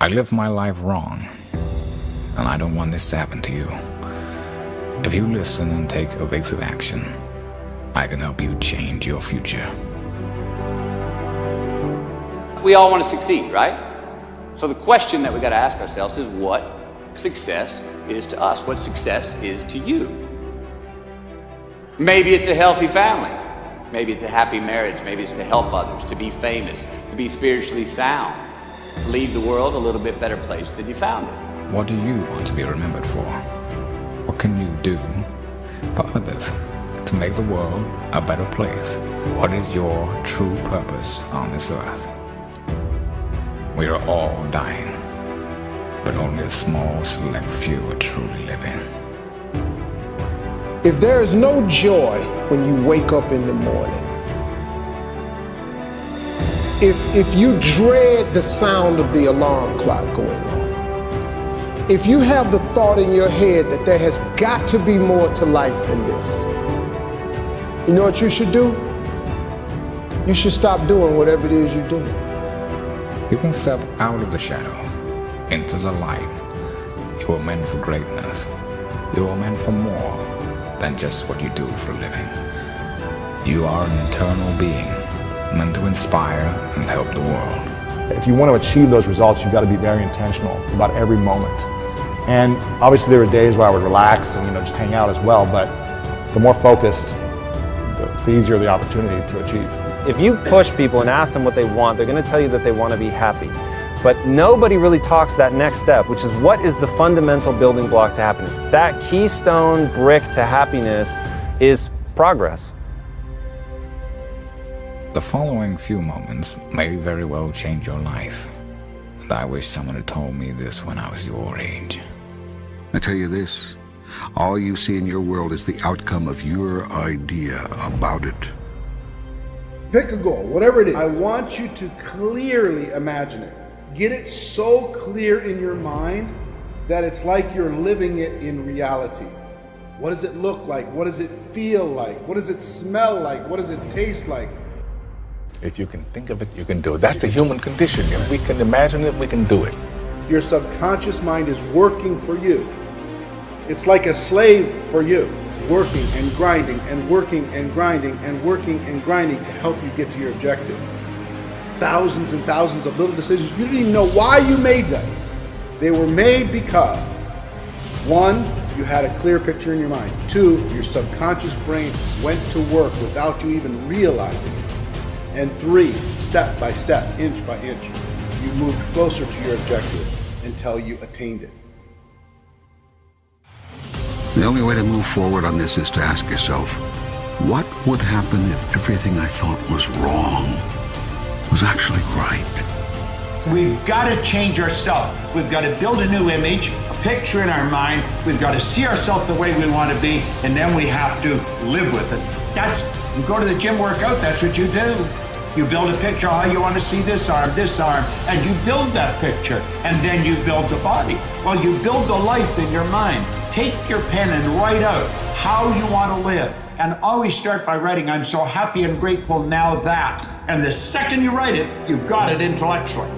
I live my life wrong, and I don't want this to happen to you. If you listen and take evasive action, I can help you change your future. We all want to succeed, right? So the question that we got to ask ourselves is what success is to us, what success is to you. Maybe it's a healthy family. Maybe it's a happy marriage. Maybe it's to help others, to be famous, to be spiritually sound, to leave the world a little bit better place than you found it. What do you want to be remembered for? What can you do for others to make the world a better place? What is your true purpose on this earth? We are all dying, but only a small select few are truly living. If there is no joy when you wake up in the morning, if you dread the sound of the alarm clock going off, if you have the thought in your head that there has got to be more to life than this, you know what you should do? You should stop doing whatever it is you're doing. You can step out of the shadows into the light. You are meant for greatness. You are meant for more than just what you do for a living. You are an eternal being, meant to inspire and help the world. If you want to achieve those results, you've got to be very intentional about every moment. And obviously there were days where I would relax and just hang out as well, but the more focused, the easier the opportunity to achieve. If you push people and ask them what they want, they're going to tell you that they want to be happy. But nobody really talks that next step, which is what is the fundamental building block to happiness. That keystone brick to happiness is progress. The following few moments may very well change your life. And I wish someone had told me this when I was your age. I tell you this, all you see in your world is the outcome of your idea about it. Pick a goal, whatever it is. I want you to clearly imagine it. Get it so clear in your mind that it's like you're living it in reality. What does it look like? What does it feel like? What does it smell like? What does it taste like? If you can think of it, you can do it. That's the human condition. If we can imagine it, we can do it. Your subconscious mind is working for you. It's like a slave for you, working and grinding and working and grinding and working and grinding to help you get to your objective. Thousands and thousands of little decisions. You didn't even know why you made them. They were made because, one, you had a clear picture in your mind. Two, your subconscious brain went to work without you even realizing it. And three, step by step, inch by inch, you moved closer to your objective until you attained it. The only way to move forward on this is to ask yourself, what would happen if everything I thought was wrong was actually right? We've got to change ourselves. We've got to build a new image, a picture in our mind. We've got to see ourselves the way we want to be, and then we have to live with it. You go to the gym, work out, that's what you do. You build a picture how you want to see this arm, and you build that picture, and then you build the body. Well, you build the life in your mind. Take your pen and write out how you want to live. And always start by writing, I'm so happy and grateful now that. And the second you write it, you've got it intellectually.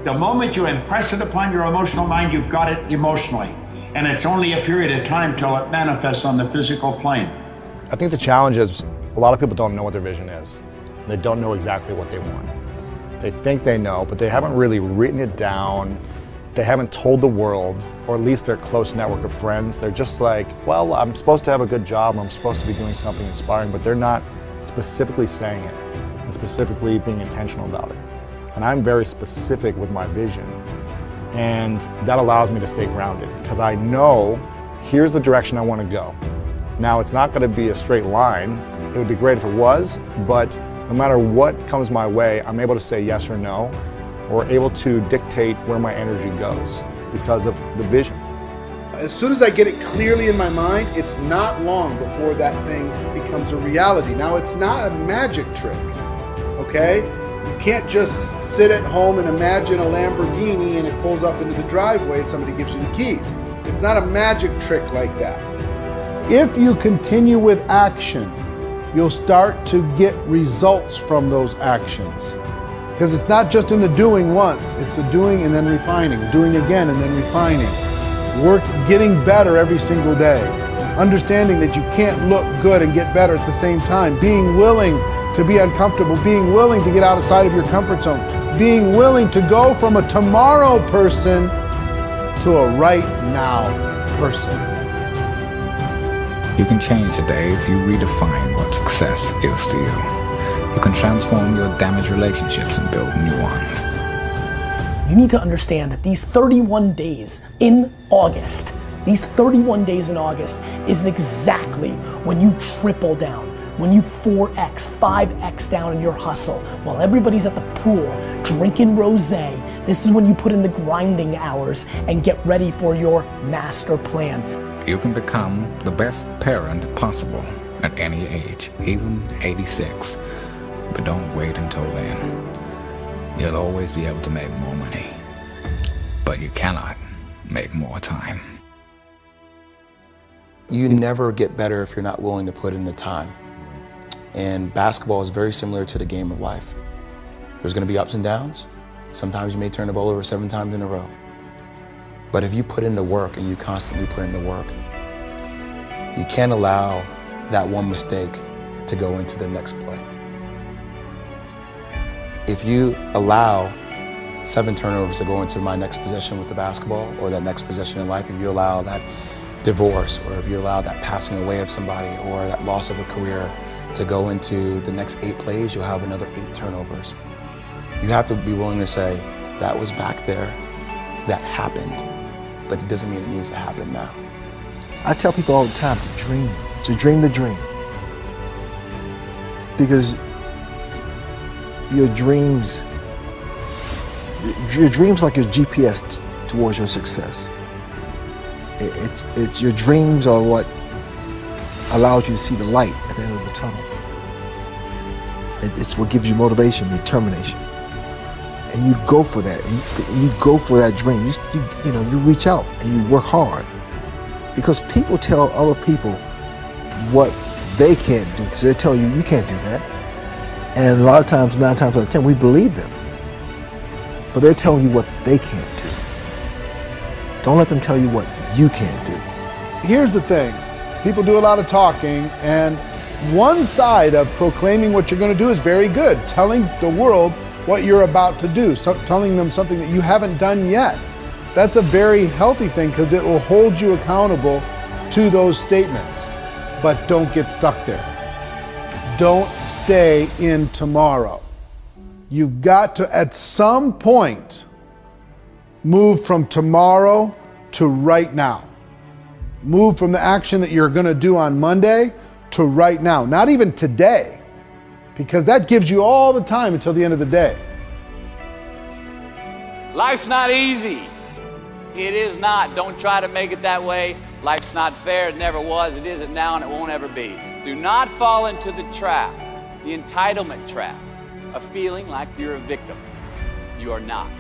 The moment you impress it upon your emotional mind, you've got it emotionally. And it's only a period of time till it manifests on the physical plane. I think the challenge is a lot of people don't know what their vision is. They don't know exactly what they want. They think they know, but they haven't really written it down. They haven't told the world, or at least their close network of friends. They're just like, well, I'm supposed to have a good job, or I'm supposed to be doing something inspiring, but they're not specifically saying it and specifically being intentional about it. And I'm very specific with my vision, and that allows me to stay grounded because I know here's the direction I want to go. Now, it's not going to be a straight line. It would be great if it was, but no matter what comes my way, I'm able to say yes or no, or able to dictate where my energy goes because of the vision. As soon as I get it clearly in my mind, it's not long before that thing becomes a reality. Now, it's not a magic trick, okay? You can't just sit at home and imagine a Lamborghini and it pulls up into the driveway and somebody gives you the keys. It's not a magic trick like that. If you continue with action, you'll start to get results from those actions. Because it's not just in the doing once, it's the doing and then refining, doing again and then refining. Work, getting better every single day. Understanding that you can't look good and get better at the same time. Being willing to be uncomfortable, being willing to get outside of your comfort zone, being willing to go from a tomorrow person to a right now person. You can change today if you redefine what success is to you. You can transform your damaged relationships and build new ones. You need to understand that these 31 days in August, is exactly when you triple down, when you 4X, 5X down in your hustle. While everybody's at the pool drinking rosé, this is when you put in the grinding hours and get ready for your master plan. You can become the best parent possible at any age, even 86. But don't wait until then. You'll always be able to make more money, but you cannot make more time. You never get better if you're not willing to put in the time. And basketball is very similar to the game of life. There's going to be ups and downs. Sometimes you may turn the ball over 7 times in a row. But if you put in the work and you constantly put in the work, you can't allow that one mistake to go into the next play. If you allow 7 turnovers to go into my next possession with the basketball or that next possession in life, if you allow that divorce or if you allow that passing away of somebody or that loss of a career to go into the next 8 plays, you'll have another 8 turnovers. You have to be willing to say, that was back there, that happened, but it doesn't mean it needs to happen now. I tell people all the time to dream the dream. Because your dreams like your GPS towards your success. It's your dreams are what allows you to see the light at the end of the tunnel. It's what gives you motivation, determination. And you go for that. And you go for that dream. You reach out and you work hard. Because people tell other people what they can't do. So they tell you, you can't do that. And a lot of times, 9 times out of 10, we believe them. But they're telling you what they can't do. Don't let them tell you what you can't do. Here's the thing. People do a lot of talking, and one side of proclaiming what you're going to do is very good. Telling the world what you're about to do. Telling them something that you haven't done yet. That's a very healthy thing because it will hold you accountable to those statements. But don't get stuck there. Don't stay in tomorrow. You've got to, at some point, move from tomorrow to right now. Move from the action that you're going to do on Monday to right now. Not even today, because that gives you all the time until the end of the day. Life's not easy. It is not. Don't try to make it that way. Life's not fair. It never was. It isn't now, and it won't ever be. Do not fall into the trap, the entitlement trap, of feeling like you're a victim. You are not.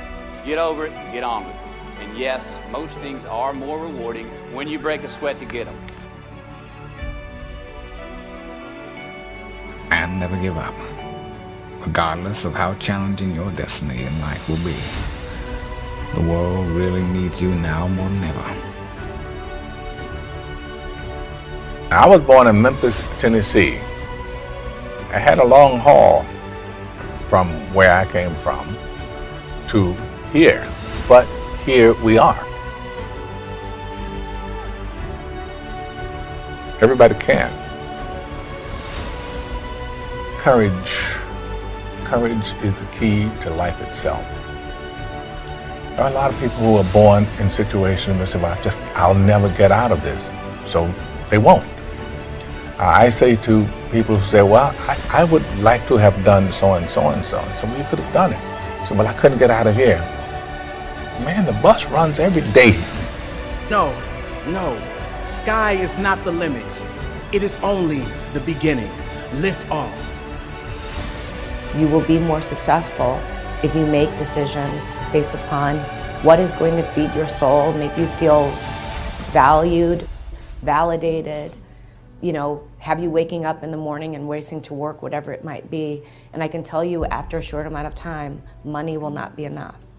Get over it and get on with it. And yes, most things are more rewarding when you break a sweat to get them. And never give up, regardless of how challenging your destiny in life will be. The world really needs you now more than ever. I was born in Memphis, Tennessee. I had a long haul from where I came from to here, but here we are. Everybody can. Courage is the key to life itself. There are a lot of people who are born in situations where they say, I'll never get out of this, so they won't. I say to people who say, well, I would like to have done so and so and so. So you could have done it. So, well, I couldn't get out of here. Man, the bus runs every day. No. Sky is not the limit. It is only the beginning. Lift off. You will be more successful if you make decisions based upon what is going to feed your soul, make you feel valued, validated, you know, have you waking up in the morning and racing to work, whatever it might be. And I can tell you after a short amount of time, money will not be enough.